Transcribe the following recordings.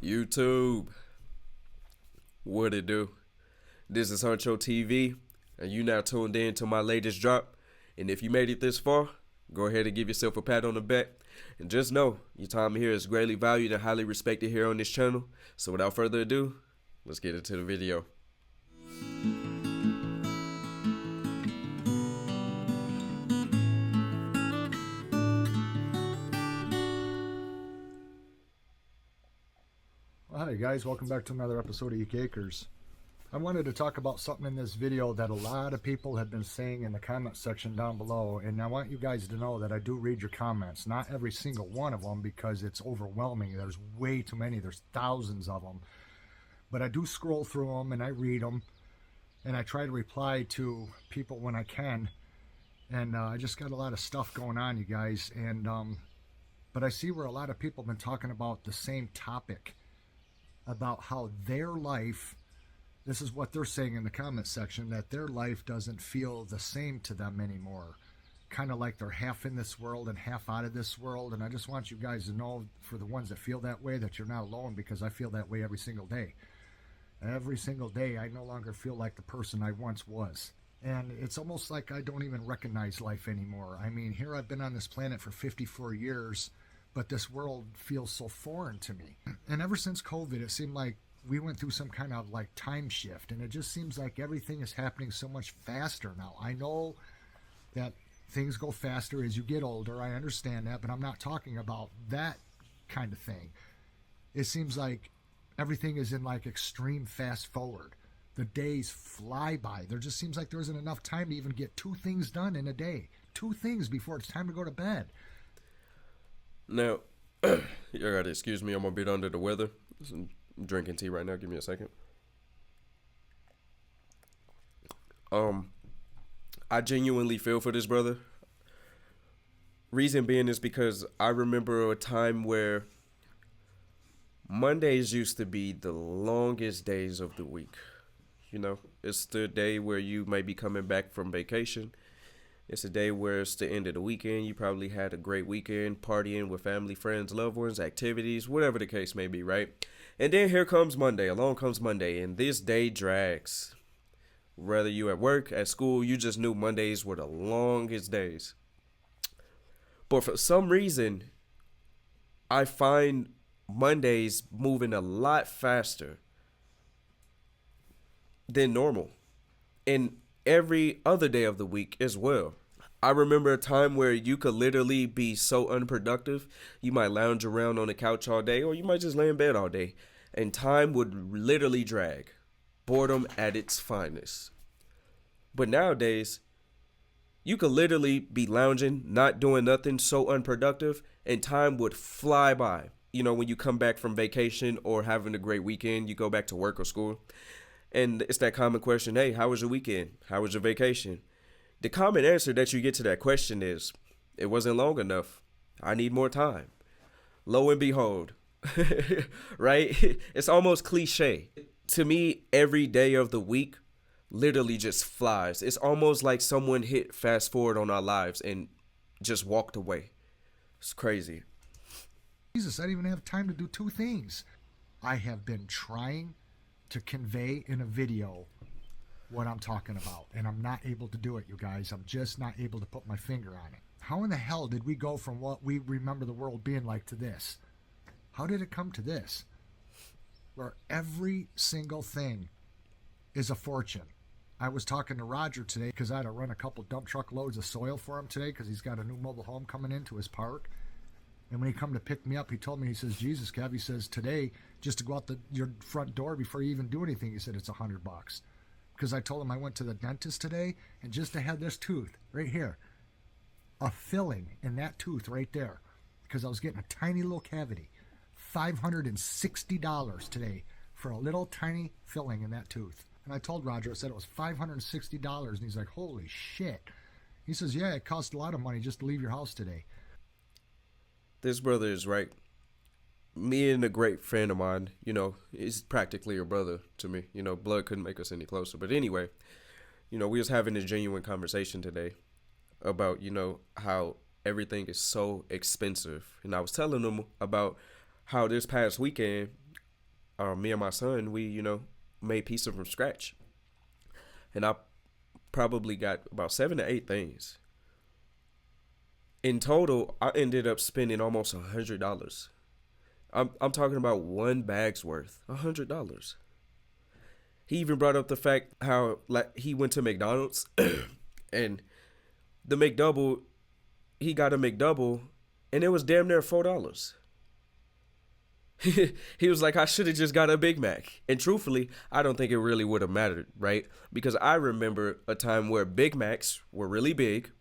YouTube, what it do? This is Huncho TV, and you now tuned in to my latest drop. And if you made it this far, go ahead and give yourself a pat on the back. And just know, your time here is greatly valued and highly respected here on this channel. So without further ado, let's get into the video. Hi guys, welcome back to another episode of Eke Acres. I wanted to talk about something in this video that a lot of people have been saying in the comment section down below, and I want you guys to know that I do read your comments. Not every single one of them because it's overwhelming. There's way too many. There's thousands of them. But I do scroll through them and I read them, and I try to reply to people when I can. And I just got a lot of stuff going on, you guys. And but I see where a lot of people have been talking about the same topic, about how their life, this is what they're saying in the comment section, that their life doesn't feel the same to them anymore. Kind of like they're half in this world and half out of this world. And I just want you guys to know, for the ones that feel that way, that you're not alone, because I feel that way every single day. Every single day, I no longer feel like the person I once was. And it's almost like I don't even recognize life anymore. I mean, here I've been on this planet for 54 years, but this world feels so foreign to me. And ever since COVID, it seemed like we went through some kind of like time shift, and it just seems like everything is happening so much faster now. I know that things go faster as you get older. I understand that, but I'm not talking about that kind of thing. It seems like everything is in like extreme fast forward. The days fly by. There just seems like there isn't enough time to even get two things done in a day. Two things before it's time to go to bed. Now, you gotta excuse me, I'm a bit under the weather. I'm drinking tea right now. Give me a second. I genuinely feel for this brother. Reason being is because I remember a time where Mondays used to be the longest days of the week. You know, it's the day where you may be coming back from vacation. It's a day where it's the end of the weekend. You probably had a great weekend partying with family, friends, loved ones, activities, whatever the case may be, right? And then here comes Monday. Along comes Monday, and this day drags. Whether you at work, at school, you just knew Mondays were the longest days. But for some reason, I find Mondays moving a lot faster than normal. And every other day of the week as well. I remember a time where you could literally be so unproductive. You might lounge around on the couch all day, or you might just lay in bed all day, and time would literally drag. Boredom at its finest. But nowadays, you could literally be lounging, not doing nothing, so unproductive, and time would fly by. You know, when you come back from vacation or having a great weekend, you go back to work or school. And it's that common question, hey, how was your weekend? How was your vacation? The common answer that you get to that question is, it wasn't long enough. I need more time. Lo and behold, right? It's almost cliche. To me, every day of the week literally just flies. It's almost like someone hit fast forward on our lives and just walked away. It's crazy. Jesus, I didn't even have time to do two things. I have been trying to convey in a video what I'm talking about, and I'm not able to do it, you guys. I'm just not able to put my finger on it. How in the hell did we go from what we remember the world being like to this? How did it come to this, where every single thing is a fortune? I was talking to Roger today because I had to run a couple dump truck loads of soil for him today because he's got a new mobile home coming into his park. And when he come to pick me up, he told me, he says, Jesus, Kev, he says, today, just to go out your front door before you even do anything, he said, it's $100. Because I told him I went to the dentist today, and just to have this tooth right here, a filling in that tooth right there, because I was getting a tiny little cavity, $560 today for a little tiny filling in that tooth. And I told Roger, I said it was $560, and he's like, holy shit. He says, yeah, it cost a lot of money just to leave your house today. This brother is right. Me and a great friend of mine, you know, he's practically a brother to me. You know, blood couldn't make us any closer. But anyway, you know, we was having a genuine conversation today about, you know, how everything is so expensive. And I was telling him about how this past weekend me and my son, we, made pizza from scratch. And I probably got about 7 to 8 things. In total, I ended up spending almost $100. I'm talking about one bag's worth, $100. He even brought up the fact how like he went to McDonald's and the McDouble, he got a McDouble and it was damn near $4. He was like, I should have just got a Big Mac. And truthfully, I don't think it really would have mattered, right? Because I remember a time where Big Macs were really big,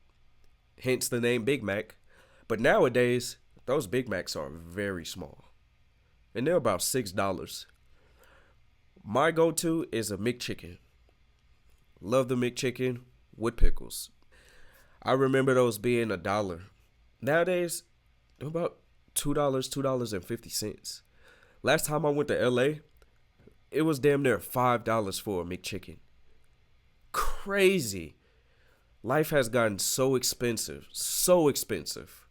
hence the name Big Mac. But nowadays, those Big Macs are very small. And they're about $6. My go-to is a McChicken. Love the McChicken with pickles. I remember those being $1. Nowadays, they're about $2, $2.50. Last time I went to LA, it was damn near $5 for a McChicken. Crazy. Life has gotten so expensive, so expensive.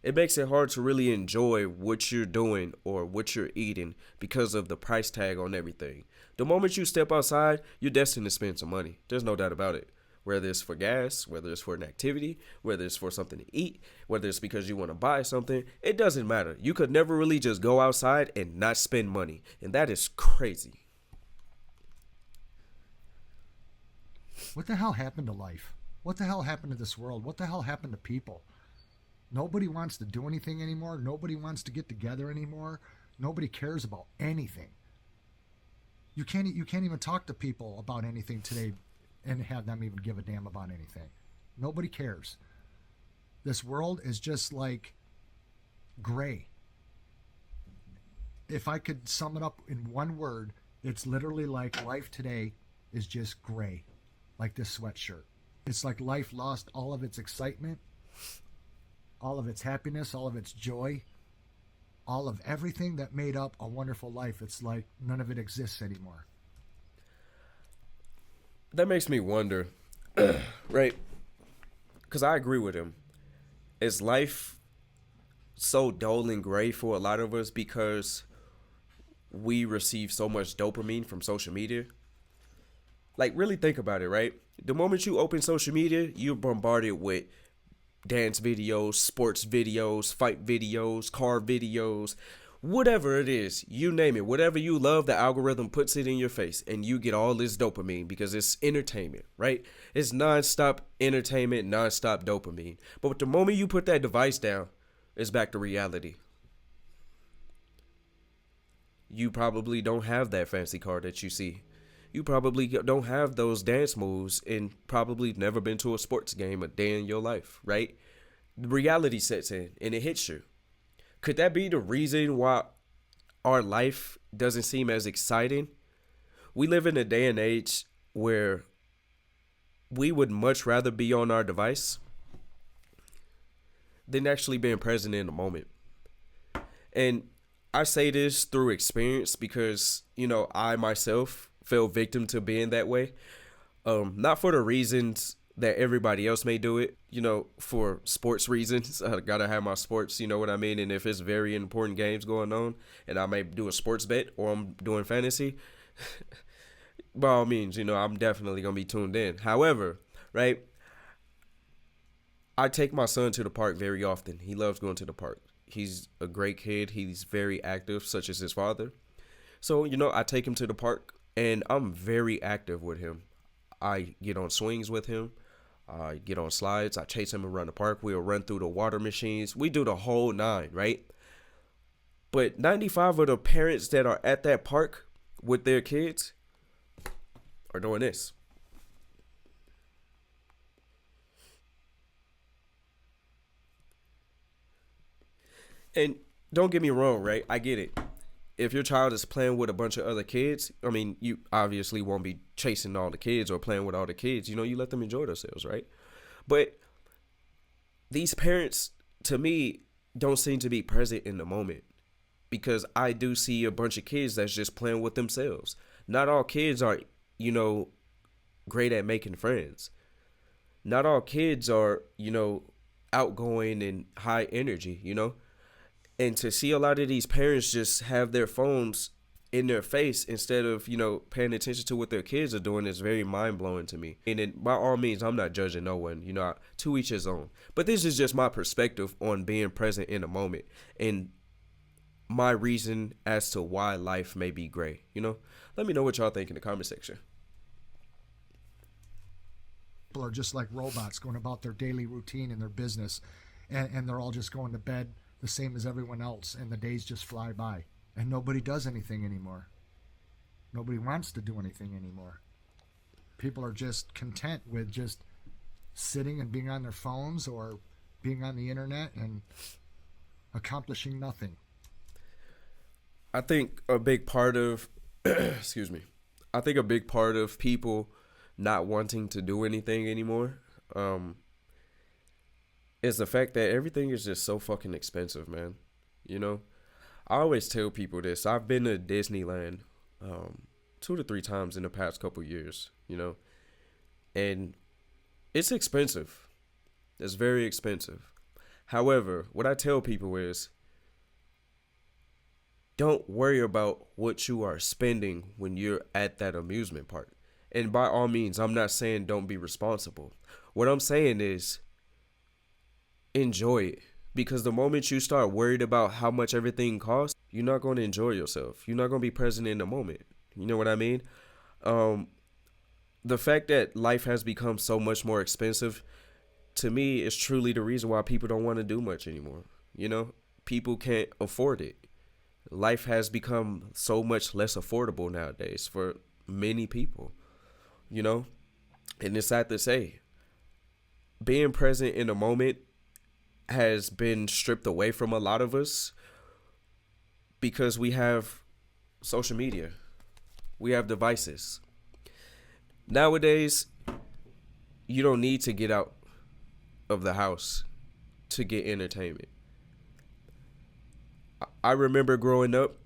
It makes it hard to really enjoy what you're doing or what you're eating because of the price tag on everything. The moment you step outside, you're destined to spend some money. There's no doubt about it. Whether it's for gas, whether it's for an activity, whether it's for something to eat, whether it's because you want to buy something, it doesn't matter. You could never really just go outside and not spend money. And that is crazy. What the hell happened to life? What the hell happened to this world? What the hell happened to people? Nobody wants to do anything anymore. Nobody wants to get together anymore. Nobody cares about anything. You can't even talk to people about anything today and have them even give a damn about anything. Nobody cares. This world is just like gray. If I could sum it up in one word, it's literally like life today is just gray, like this sweatshirt. It's like life lost all of its excitement, all of its happiness, all of its joy, all of everything that made up a wonderful life. It's like none of it exists anymore. That makes me wonder, right? Because I agree with him. Is life so dull and gray for a lot of us because we receive so much dopamine from social media? Like, really think about it, right? The moment you open social media, you're bombarded with dance videos, sports videos, fight videos, car videos, whatever it is, you name it. Whatever you love, the algorithm puts it in your face and you get all this dopamine because it's entertainment, right? It's nonstop entertainment, nonstop dopamine. But the moment you put that device down, it's back to reality. You probably don't have that fancy car that you see. You probably don't have those dance moves and probably never been to a sports game a day in your life, right? Reality sets in and it hits you. Could that be the reason why our life doesn't seem as exciting? We live in a day and age where we would much rather be on our device than actually being present in the moment. And I say this through experience because, I myself fell victim to being that way. Not for the reasons that everybody else may do it, for sports reasons. I gotta have my sports, you know what I mean? And if it's very important games going on and I may do a sports bet or I'm doing fantasy, by all means, I'm definitely gonna be tuned in. However, right, I take my son to the park very often. He loves going to the park. He's a great kid. He's very active, such as his father. So, I take him to the park and I'm very active with him. I get on swings with him. I get on slides. I chase him around the park. We'll run through the water machines. We do the whole nine, right? But 95 of the parents that are at that park with their kids are doing this. And don't get me wrong, right? I get it. If your child is playing with a bunch of other kids, I mean, you obviously won't be chasing all the kids or playing with all the kids. You let them enjoy themselves, right? But these parents, to me, don't seem to be present in the moment because I do see a bunch of kids that's just playing with themselves. Not all kids are, great at making friends. Not all kids are, outgoing and high energy, And to see a lot of these parents just have their phones in their face instead of, paying attention to what their kids are doing is very mind blowing to me. And by all means, I'm not judging no one, to each his own. But this is just my perspective on being present in the moment and my reason as to why life may be gray. Let me know what y'all think in the comment section. People are just like robots going about their daily routine and their business, and they're all just going to bed the same as everyone else, and the days just fly by, and nobody does anything anymore. Nobody wants to do anything anymore. People are just content with just sitting and being on their phones or being on the internet and accomplishing nothing. I think a big part of excuse me. I think a big part of people not wanting to do anything anymore is the fact that everything is just so fucking expensive, man. I always tell people this. I've been to Disneyland 2 to 3 times in the past couple years, and it's expensive. It's very expensive. However, what I tell people is, don't worry about what you are spending when you're at that amusement park. And by all means, I'm not saying don't be responsible. What I'm saying is enjoy it. Because the moment you start worried about how much everything costs, you're not going to enjoy yourself. You're not going to be present in the moment. You know what I mean? The fact that life has become so much more expensive, to me, is truly the reason why people don't want to do much anymore. People can't afford it. Life has become so much less affordable nowadays for many people, and it's sad to say, being present in the moment has been stripped away from a lot of us because we have social media. We have devices. Nowadays, you don't need to get out of the house to get entertainment. I remember growing up,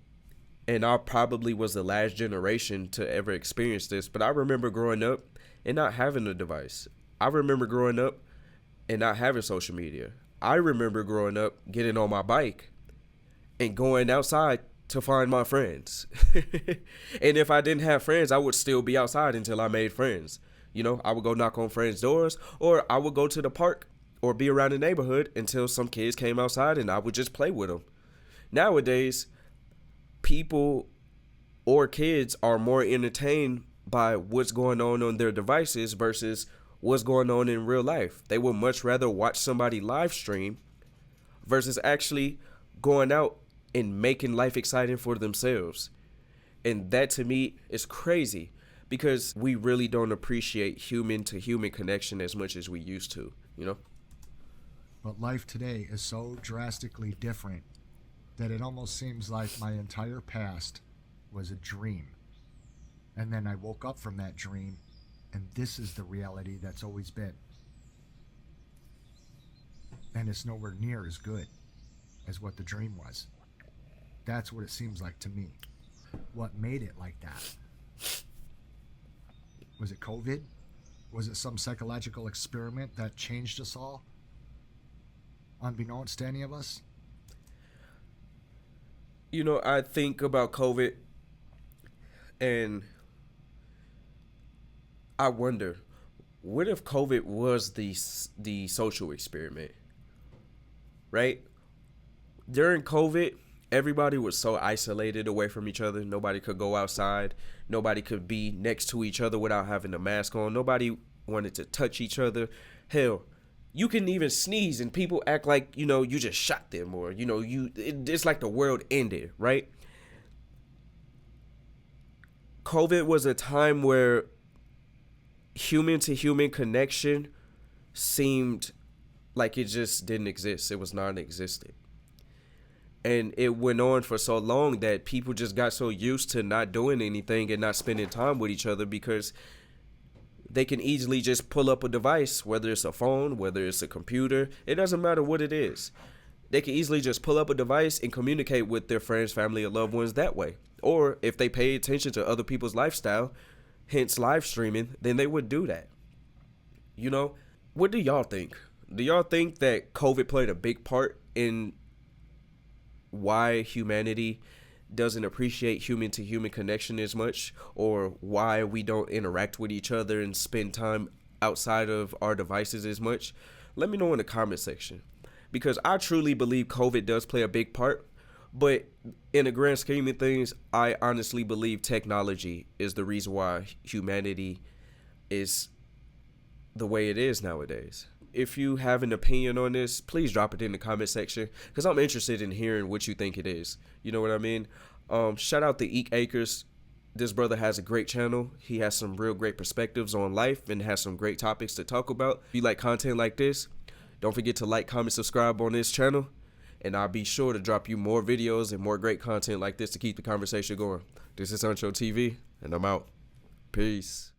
and I probably was the last generation to ever experience this, but I remember growing up and not having a device. I remember growing up and not having social media. I remember growing up getting on my bike and going outside to find my friends. And if I didn't have friends, I would still be outside until I made friends. I would go knock on friends' doors, or I would go to the park or be around the neighborhood until some kids came outside and I would just play with them. Nowadays, people or kids are more entertained by what's going on their devices versus what's going on in real life. They would much rather watch somebody live stream versus actually going out and making life exciting for themselves. And that to me is crazy because we really don't appreciate human to human connection as much as we used to, But life today is so drastically different that it almost seems like my entire past was a dream. And then I woke up from that dream, and this is the reality that's always been. And it's nowhere near as good as what the dream was. That's what it seems like to me. What made it like that? Was it COVID? Was it some psychological experiment that changed us all, unbeknownst to any of us? I think about COVID and I wonder, what if COVID was the social experiment, right? During COVID, everybody was so isolated away from each other. Nobody could go outside. Nobody could be next to each other without having a mask on. Nobody wanted to touch each other. Hell, you can even sneeze and people act like, you just shot them or, it's like the world ended, right? COVID was a time where human to human connection seemed like it just didn't exist. It was non-existent. And it went on for so long that people just got so used to not doing anything and not spending time with each other because they can easily just pull up a device, whether it's a phone, whether it's a computer. It doesn't matter what it is. They can easily just pull up a device and communicate with their friends, family, or loved ones that way. Or if they pay attention to other people's lifestyle, hence live streaming, then they would do that. What do y'all think? Do y'all think that COVID played a big part in why humanity doesn't appreciate human to human connection as much, or why we don't interact with each other and spend time outside of our devices as much, let me know in the comment section. Because I truly believe COVID does play a big part, but in the grand scheme of things, I honestly believe technology is the reason why humanity is the way it is nowadays. If you have an opinion on this, please drop it in the comment section because I'm interested in hearing what you think it is. You know what I mean? Shout out to Eke Acres. This brother has a great channel. He has some real great perspectives on life and has some great topics to talk about. If you like content like this, don't forget to like, comment, subscribe on this channel. And I'll be sure to drop you more videos and more great content like this to keep the conversation going. This is Uncho TV, and I'm out. Peace.